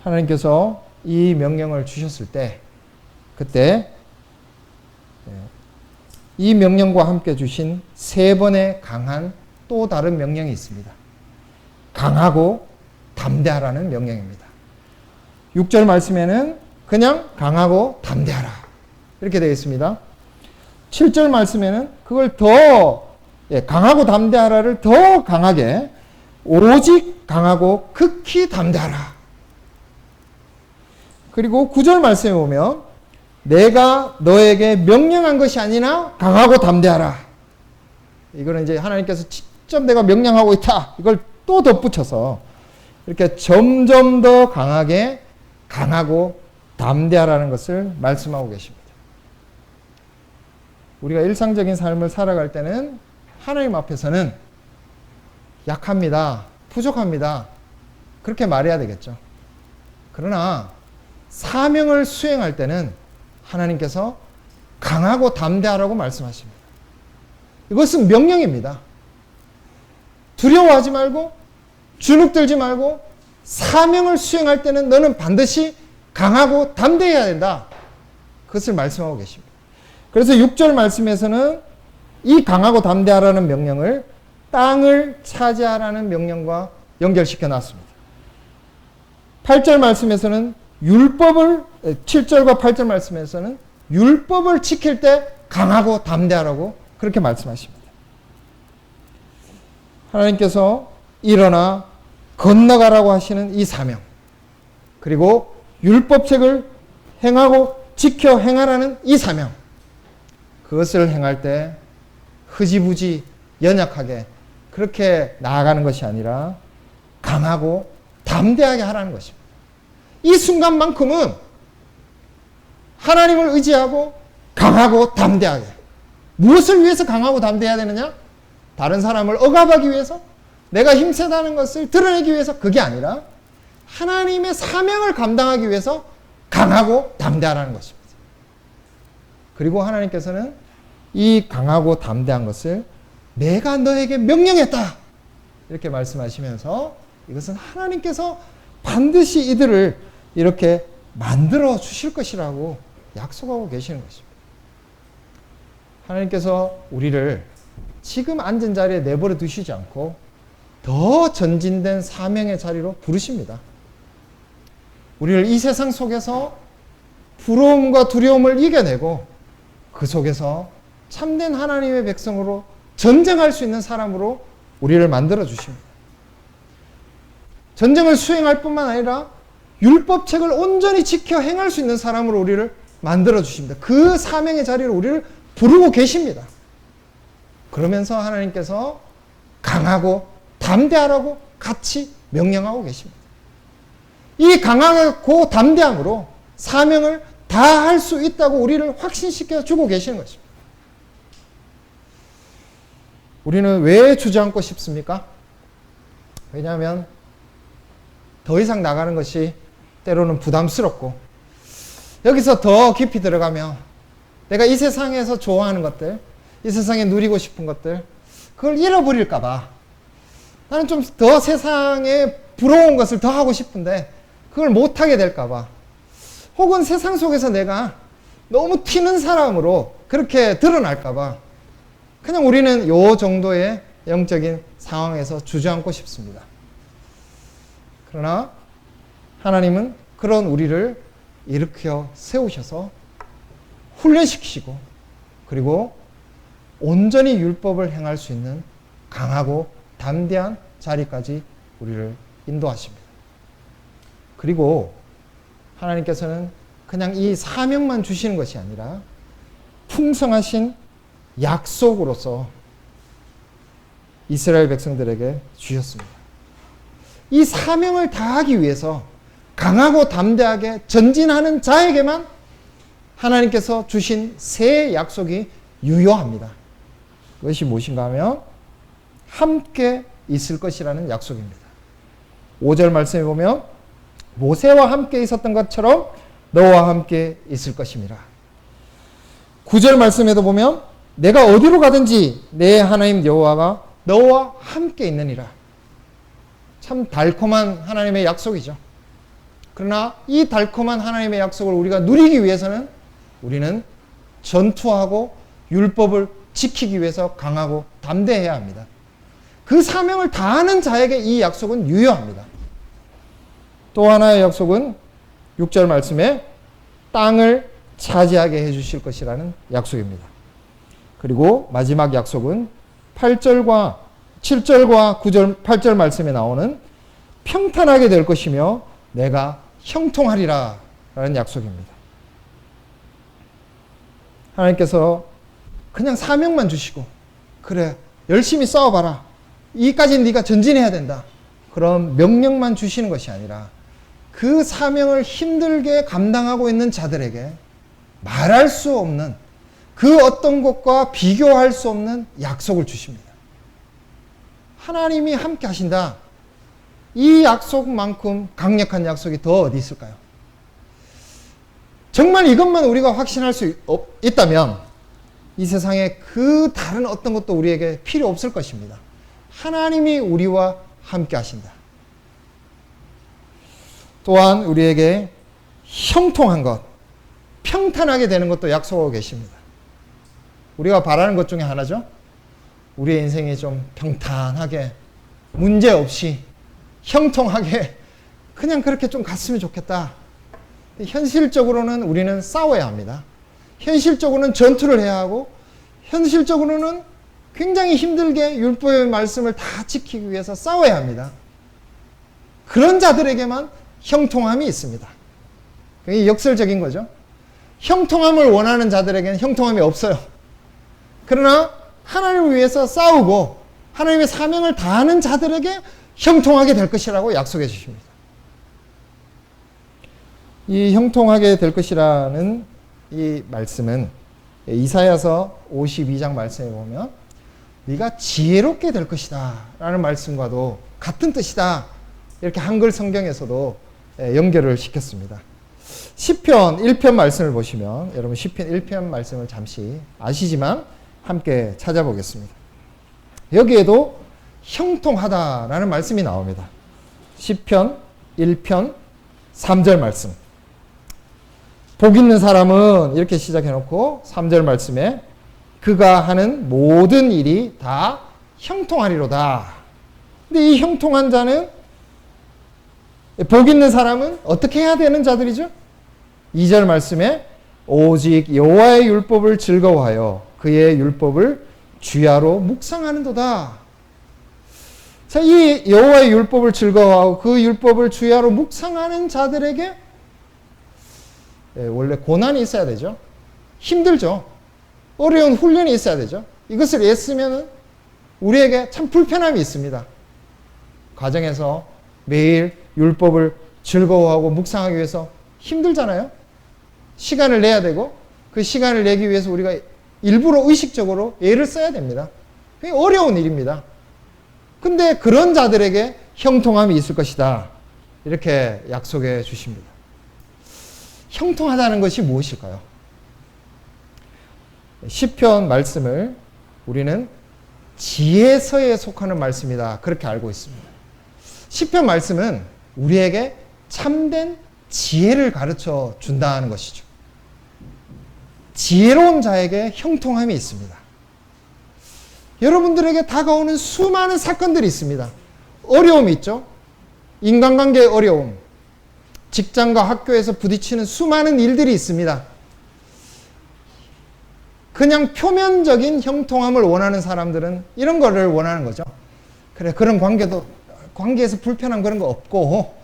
하나님께서 이 명령을 주셨을 때 그때 이 명령과 함께 주신 3번의 강한 또 다른 명령이 있습니다. 강하고 담대하라는 명령입니다. 6절 말씀에는 그냥 강하고 담대하라 이렇게 되어 있습니다. 7절 말씀에는 그걸 더 강하고 담대하라를 더 강하게 오직 강하고 극히 담대하라 그리고 9절 말씀에 보면 내가 너에게 명령한 것이 아니라 강하고 담대하라. 이거는 이제 하나님께서 직접 내가 명령하고 있다. 이걸 또 덧붙여서 이렇게 점점 더 강하게 강하고 담대하라는 것을 말씀하고 계십니다. 우리가 일상적인 삶을 살아갈 때는 하나님 앞에서는 약합니다. 부족합니다. 그렇게 말해야 되겠죠. 그러나 사명을 수행할 때는 하나님께서 강하고 담대하라고 말씀하십니다. 이것은 명령입니다. 두려워하지 말고 주눅들지 말고 사명을 수행할 때는 너는 반드시 강하고 담대해야 된다. 그것을 말씀하고 계십니다. 그래서 6절 말씀에서는 이 강하고 담대하라는 명령을 땅을 차지하라는 명령과 연결시켜 놨습니다. 8절 말씀에서는 7절과 8절 말씀에서는 율법을 지킬 때 강하고 담대하라고 그렇게 말씀하십니다. 하나님께서 일어나 건너가라고 하시는 이 사명, 그리고 율법책을 행하고 지켜 행하라는 이 사명, 그것을 행할 때 흐지부지 연약하게 그렇게 나아가는 것이 아니라 강하고 담대하게 하라는 것입니다. 이 순간만큼은 하나님을 의지하고 강하고 담대하게. 무엇을 위해서 강하고 담대해야 되느냐? 다른 사람을 억압하기 위해서, 내가 힘세다는 것을 드러내기 위해서, 그게 아니라 하나님의 사명을 감당하기 위해서 강하고 담대하라는 것입니다. 그리고 하나님께서는 이 강하고 담대한 것을 내가 너에게 명령했다. 이렇게 말씀하시면서 이것은 하나님께서 반드시 이들을 이렇게 만들어 주실 것이라고 약속하고 계시는 것입니다. 하나님께서 우리를 지금 앉은 자리에 내버려 두시지 않고 더 전진된 사명의 자리로 부르십니다. 우리를 이 세상 속에서 부러움과 두려움을 이겨내고 그 속에서 참된 하나님의 백성으로 전쟁할 수 있는 사람으로 우리를 만들어 주십니다. 전쟁을 수행할 뿐만 아니라 율법책을 온전히 지켜 행할 수 있는 사람으로 우리를 만들어 주십니다. 그 사명의 자리로 우리를 부르고 계십니다. 그러면서 하나님께서 강하고 담대하라고 같이 명령하고 계십니다. 이 강하고 담대함으로 사명을 다 할 수 있다고 우리를 확신시켜 주고 계시는 것입니다. 우리는 왜 주저앉고 싶습니까? 왜냐하면 더 이상 나가는 것이 때로는 부담스럽고, 여기서 더 깊이 들어가면 내가 이 세상에서 좋아하는 것들, 이 세상에 누리고 싶은 것들, 그걸 잃어버릴까봐, 나는 좀 더 세상에 부러운 것을 더 하고 싶은데 그걸 못하게 될까봐, 혹은 세상 속에서 내가 너무 튀는 사람으로 그렇게 드러날까봐 그냥 우리는 요 정도의 영적인 상황에서 주저앉고 싶습니다. 그러나 하나님은 그런 우리를 일으켜 세우셔서 훈련시키시고, 그리고 온전히 율법을 행할 수 있는 강하고 담대한 자리까지 우리를 인도하십니다. 그리고 하나님께서는 그냥 이 사명만 주시는 것이 아니라 풍성하신 약속으로서 이스라엘 백성들에게 주셨습니다. 이 사명을 다하기 위해서 강하고 담대하게 전진하는 자에게만 하나님께서 주신 새 약속이 유효합니다. 그것이 무엇인가 하면 함께 있을 것이라는 약속입니다. 5절 말씀에 보면 모세와 함께 있었던 것처럼 너와 함께 있을 것임이라. 9절 말씀에도 보면 내가 어디로 가든지 내 하나님 여호와가 너와 함께 있느니라. 참 달콤한 하나님의 약속이죠. 그러나 이 달콤한 하나님의 약속을 우리가 누리기 위해서는 우리는 전투하고 율법을 지키기 위해서 강하고 담대해야 합니다. 그 사명을 다하는 자에게 이 약속은 유효합니다. 또 하나의 약속은 6절 말씀에 땅을 차지하게 해주실 것이라는 약속입니다. 그리고 마지막 약속은 7절과 9절, 8절 말씀에 나오는 평탄하게 될 것이며 내가 형통하리라 라는 약속입니다. 하나님께서 그냥 사명만 주시고, 그래 열심히 싸워봐라, 이까지는 네가 전진해야 된다, 그런 명령만 주시는 것이 아니라 그 사명을 힘들게 감당하고 있는 자들에게 말할 수 없는, 그 어떤 것과 비교할 수 없는 약속을 주십니다. 하나님이 함께 하신다. 이 약속만큼 강력한 약속이 더 어디 있을까요? 정말 이것만 우리가 확신할 수 있다면 이 세상에 그 다른 어떤 것도 우리에게 필요 없을 것입니다. 하나님이 우리와 함께 하신다. 또한 우리에게 형통한 것, 평탄하게 되는 것도 약속하고 계십니다. 우리가 바라는 것 중에 하나죠. 우리의 인생이 좀 평탄하게, 문제없이, 형통하게 그냥 그렇게 좀 갔으면 좋겠다. 현실적으로는 우리는 싸워야 합니다. 현실적으로는 전투를 해야 하고, 현실적으로는 굉장히 힘들게 율법의 말씀을 다 지키기 위해서 싸워야 합니다. 그런 자들에게만 형통함이 있습니다. 그게 역설적인 거죠. 형통함을 원하는 자들에게는 형통함이 없어요. 그러나 하나님을 위해서 싸우고 하나님의 사명을 다하는 자들에게 형통하게 될 것이라고 약속해 주십니다. 이 형통하게 될 것이라는 이 말씀은 이사야서 52장 말씀에 보면 네가 지혜롭게 될 것이다 라는 말씀과도 같은 뜻이다, 이렇게 한글 성경에서도 연결을 시켰습니다. 시편 1편 말씀을 보시면, 여러분 시편 1편 말씀을 잠시 아시지만 함께 찾아보겠습니다. 여기에도 형통하다라는 말씀이 나옵니다. 시편 1편 3절 말씀. 복 있는 사람은, 이렇게 시작해놓고 3절 말씀에 그가 하는 모든 일이 다 형통하리로다. 근데 이 형통한 자는, 복 있는 사람은 어떻게 해야 되는 자들이죠? 2절 말씀에 오직 여호와의 율법을 즐거워하여 그의 율법을 주야로 묵상하는도다. 자, 이 여호와의 율법을 즐거워하고 그 율법을 주야로 묵상하는 자들에게 원래 고난이 있어야 되죠. 힘들죠. 어려운 훈련이 있어야 되죠. 이것을 애쓰면 우리에게 참 불편함이 있습니다. 가정에서 매일 율법을 즐거워하고 묵상하기 위해서 힘들잖아요. 시간을 내야 되고, 그 시간을 내기 위해서 우리가 일부러 의식적으로 애를 써야 됩니다. 굉장히 어려운 일입니다. 근데 그런 자들에게 형통함이 있을 것이다, 이렇게 약속해 주십니다. 형통하다는 것이 무엇일까요? 시편 말씀을 우리는 지혜서에 속하는 말씀이다, 그렇게 알고 있습니다. 시편 말씀은 우리에게 참된 지혜를 가르쳐 준다는 것이죠. 지혜로운 자에게 형통함이 있습니다. 여러분들에게 다가오는 수많은 사건들이 있습니다. 어려움이 있죠. 인간관계의 어려움, 직장과 학교에서 부딪히는 수많은 일들이 있습니다. 그냥 표면적인 형통함을 원하는 사람들은 이런 거를 원하는 거죠. 그래, 그런 관계에서 불편한 그런 거 없고,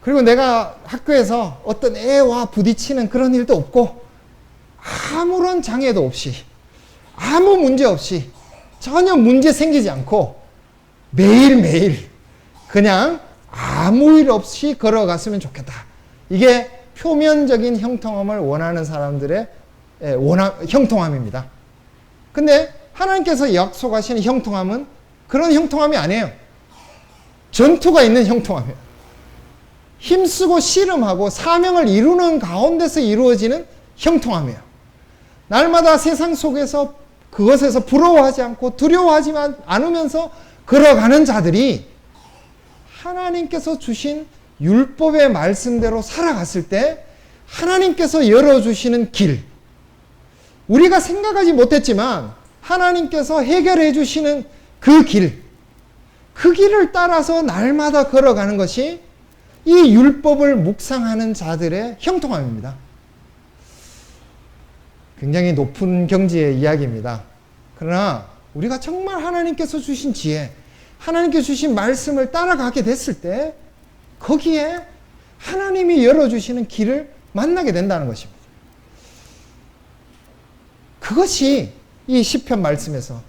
그리고 내가 학교에서 어떤 애와 부딪히는 그런 일도 없고, 아무런 장애도 없이, 아무 문제 없이, 전혀 문제 생기지 않고 매일매일 그냥 아무 일 없이 걸어갔으면 좋겠다. 이게 표면적인 형통함을 원하는 사람들의 형통함입니다. 근데 하나님께서 약속하시는 형통함은 그런 형통함이 아니에요. 전투가 있는 형통함이에요. 힘쓰고 씨름하고 사명을 이루는 가운데서 이루어지는 형통함이에요. 날마다 세상 속에서 그것에서 부러워하지 않고 두려워하지 않으면서 걸어가는 자들이 하나님께서 주신 율법의 말씀대로 살아갔을 때 하나님께서 열어주시는 길, 우리가 생각하지 못했지만 하나님께서 해결해 주시는 그 길을 따라서 날마다 걸어가는 것이 이 율법을 묵상하는 자들의 형통함입니다. 굉장히 높은 경지의 이야기입니다. 그러나 우리가 정말 하나님께서 주신 지혜, 하나님께서 주신 말씀을 따라가게 됐을 때 거기에 하나님이 열어주시는 길을 만나게 된다는 것입니다. 그것이 이 시편 말씀에서,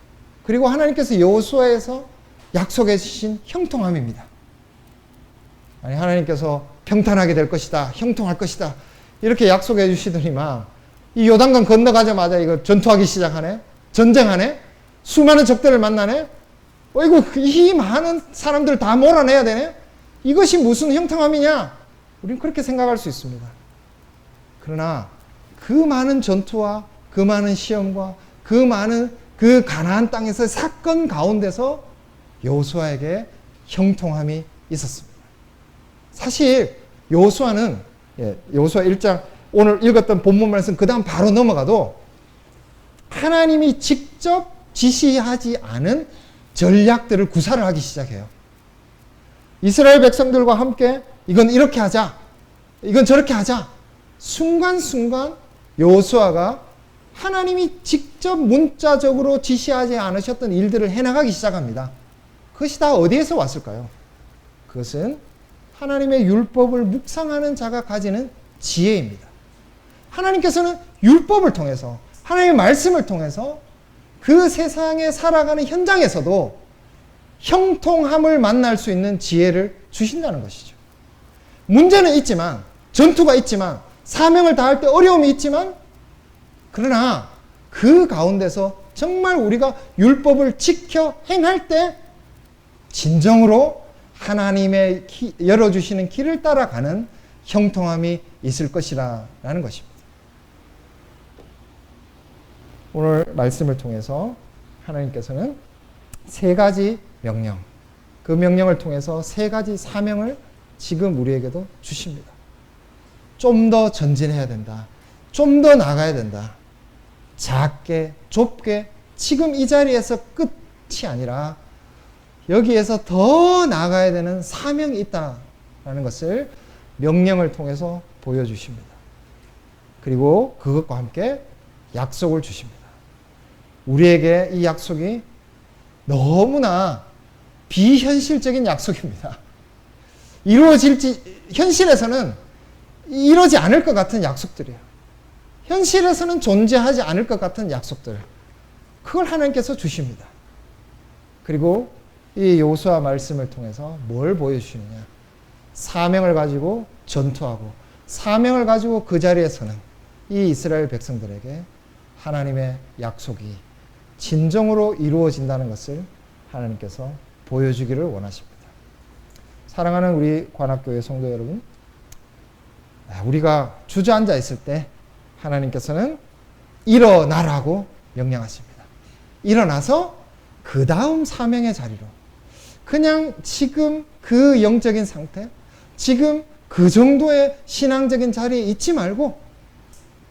그리고 하나님께서 여호수아에서 약속해 주신 형통함입니다. 아니, 하나님께서 평탄하게 될 것이다, 형통할 것이다, 이렇게 약속해 주시더니만 이 요단강 건너가자마자 이거 전투하기 시작하네, 전쟁하네, 수많은 적들을 만나네, 어이구, 이 많은 사람들 다 몰아내야 되네, 이것이 무슨 형통함이냐? 우리는 그렇게 생각할 수 있습니다. 그러나 그 많은 전투와 그 많은 시험과 그 많은 그 가나안 땅에서의 사건 가운데서 여호수아에게 형통함이 있었습니다. 사실 여호수아는, 여호수아 1장 오늘 읽었던 본문 말씀 그 다음 바로 넘어가도 하나님이 직접 지시하지 않은 전략들을 구사를 하기 시작해요. 이스라엘 백성들과 함께 이건 이렇게 하자, 이건 저렇게 하자. 순간순간 여호수아가 하나님이 직접 문자적으로 지시하지 않으셨던 일들을 해나가기 시작합니다. 그것이 다 어디에서 왔을까요? 그것은 하나님의 율법을 묵상하는 자가 가지는 지혜입니다. 하나님께서는 율법을 통해서, 하나님의 말씀을 통해서 그 세상에 살아가는 현장에서도 형통함을 만날 수 있는 지혜를 주신다는 것이죠. 문제는 있지만, 전투가 있지만, 사명을 다할 때 어려움이 있지만, 그러나 그 가운데서 정말 우리가 율법을 지켜 행할 때 진정으로 하나님의 열어주시는 길을 따라가는 형통함이 있을 것이라는 것입니다. 오늘 말씀을 통해서 하나님께서는 세 가지 명령, 그 명령을 통해서 세 가지 사명을 지금 우리에게도 주십니다. 좀 더 전진해야 된다. 좀 더 나가야 된다. 작게, 좁게, 지금 이 자리에서 끝이 아니라 여기에서 더 나가야 되는 사명이 있다라는 것을 명령을 통해서 보여주십니다. 그리고 그것과 함께 약속을 주십니다. 우리에게 이 약속이 너무나 비현실적인 약속입니다. 이루어질지, 현실에서는 이러지 않을 것 같은 약속들이에요. 현실에서는 존재하지 않을 것 같은 약속들, 그걸 하나님께서 주십니다. 그리고 이 여호수아 말씀을 통해서 뭘 보여주시느냐? 사명을 가지고 전투하고, 사명을 가지고 그 자리에서는 이 이스라엘 백성들에게 하나님의 약속이 진정으로 이루어진다는 것을 하나님께서 보여주기를 원하십니다. 사랑하는 우리 관악교회 성도 여러분, 우리가 주저앉아 있을 때 하나님께서는 일어나라고 명령하십니다. 일어나서 그 다음 사명의 자리로, 그냥 지금 그 영적인 상태, 지금 그 정도의 신앙적인 자리에 있지 말고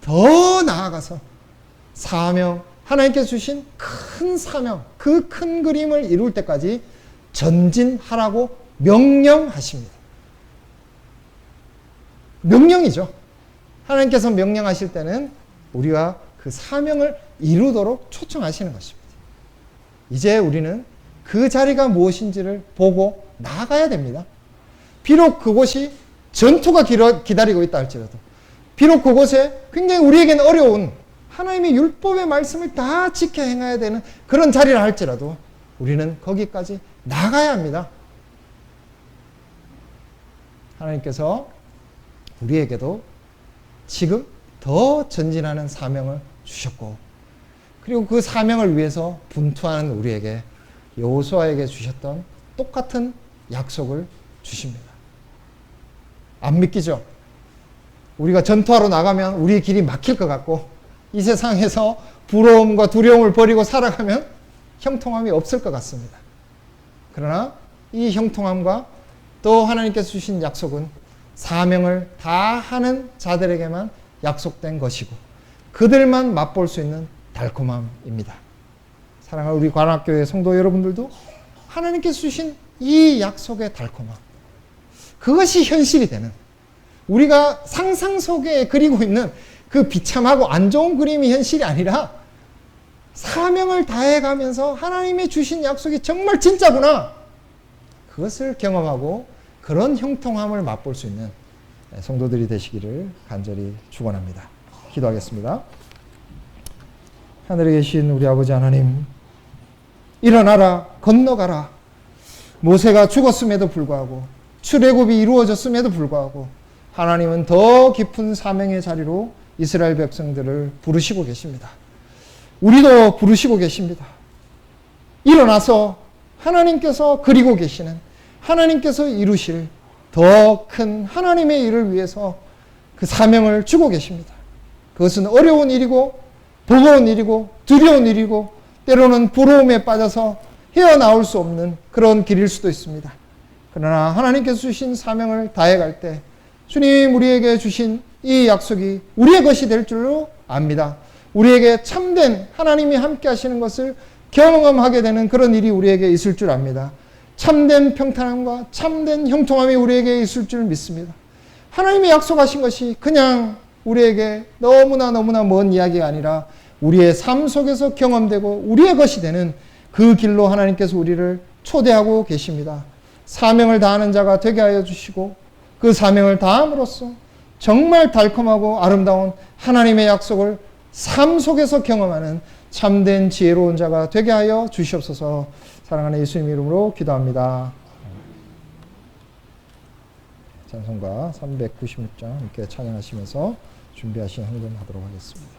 더 나아가서 사명, 하나님께서 주신 큰 사명, 그 큰 그림을 이룰 때까지 전진하라고 명령하십니다. 명령이죠. 하나님께서 명령하실 때는 우리가 그 사명을 이루도록 초청하시는 것입니다. 이제 우리는 그 자리가 무엇인지를 보고 나아가야 됩니다. 비록 그곳이 전투가 기다리고 있다 할지라도, 비록 그곳에 굉장히 우리에게는 어려운 하나님의 율법의 말씀을 다 지켜 행해야 되는 그런 자리라 할지라도 우리는 거기까지 나가야 합니다. 하나님께서 우리에게도 지금 더 전진하는 사명을 주셨고, 그리고 그 사명을 위해서 분투하는 우리에게 여호수아에게 주셨던 똑같은 약속을 주십니다. 안 믿기죠? 우리가 전투하러 나가면 우리의 길이 막힐 것 같고, 이 세상에서 부러움과 두려움을 버리고 살아가면 형통함이 없을 것 같습니다. 그러나 이 형통함과 또 하나님께서 주신 약속은 사명을 다 하는 자들에게만 약속된 것이고, 그들만 맛볼 수 있는 달콤함입니다. 사랑하는 우리 관악교회 성도 여러분들도 하나님께서 주신 이 약속의 달콤함, 그것이 현실이 되는, 우리가 상상 속에 그리고 있는 그 비참하고 안 좋은 그림이 현실이 아니라 사명을 다해가면서 하나님의 주신 약속이 정말 진짜구나, 그것을 경험하고 그런 형통함을 맛볼 수 있는 성도들이 되시기를 간절히 축원합니다. 기도하겠습니다. 하늘에 계신 우리 아버지 하나님, 일어나라, 건너가라. 모세가 죽었음에도 불구하고 출애굽이 이루어졌음에도 불구하고 하나님은 더 깊은 사명의 자리로 이스라엘 백성들을 부르시고 계십니다. 우리도 부르시고 계십니다. 일어나서 하나님께서 그리고 계시는, 하나님께서 이루실 더 큰 하나님의 일을 위해서 그 사명을 주고 계십니다. 그것은 어려운 일이고 버거운 일이고 두려운 일이고 때로는 부러움에 빠져서 헤어나올 수 없는 그런 길일 수도 있습니다. 그러나 하나님께서 주신 사명을 다해갈 때 주님 우리에게 주신 이 약속이 우리의 것이 될 줄로 압니다. 우리에게 참된 하나님이 함께 하시는 것을 경험하게 되는 그런 일이 우리에게 있을 줄 압니다. 참된 평탄함과 참된 형통함이 우리에게 있을 줄 믿습니다. 하나님이 약속하신 것이 그냥 우리에게 너무나 먼 이야기가 아니라 우리의 삶 속에서 경험되고 우리의 것이 되는 그 길로 하나님께서 우리를 초대하고 계십니다. 사명을 다하는 자가 되게 하여 주시고 그 사명을 다함으로써 정말 달콤하고 아름다운 하나님의 약속을 삶 속에서 경험하는 참된 지혜로운 자가 되게 하여 주시옵소서. 사랑하는 예수님 이름으로 기도합니다. 찬송가 396장 함께 찬양하시면서 준비하신 헌금하도록 하겠습니다.